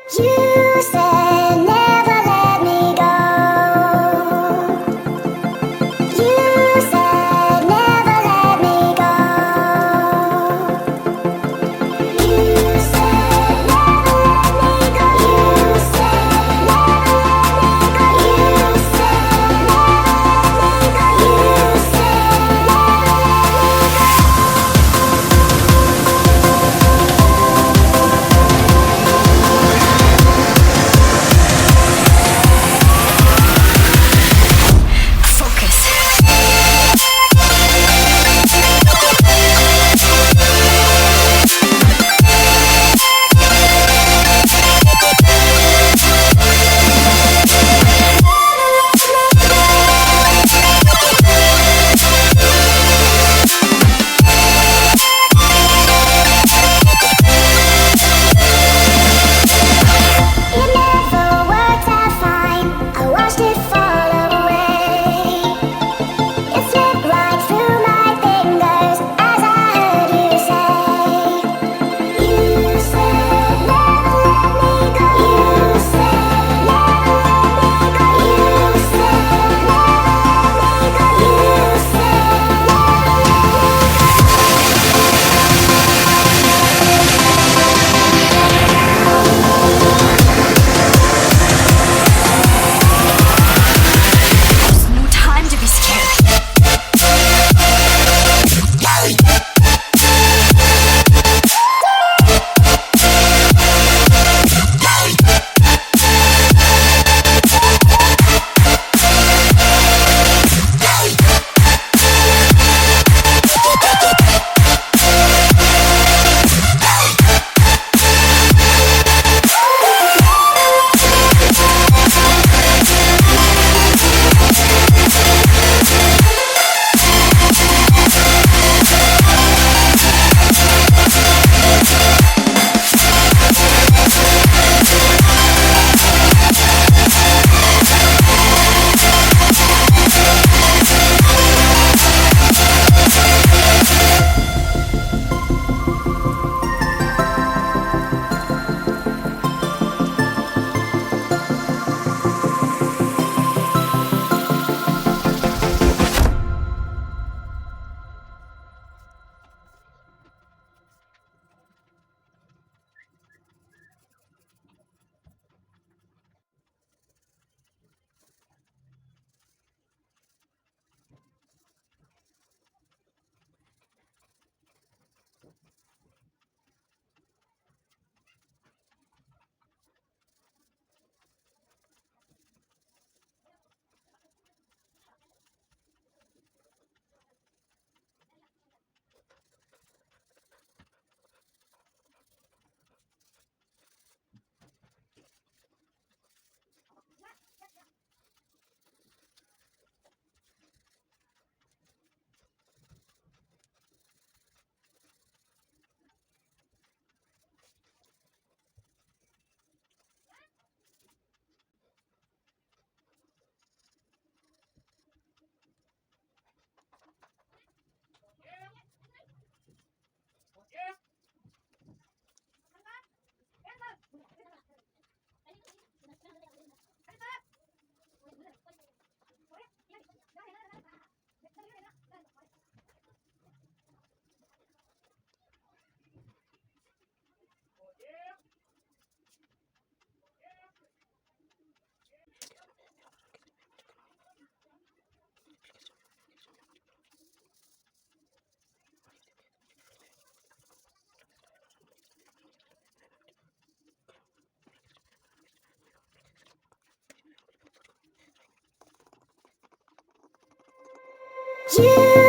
You said never let me go. You said never let me go. You said never let me go. You said never let me go. You said never let me go. You said it never worked out fine. I watched it fall away. It slipped right through my fingers as I heard you say. You said never let me go. You said never let me go. You said never let me go. You said There's no time to be scared. you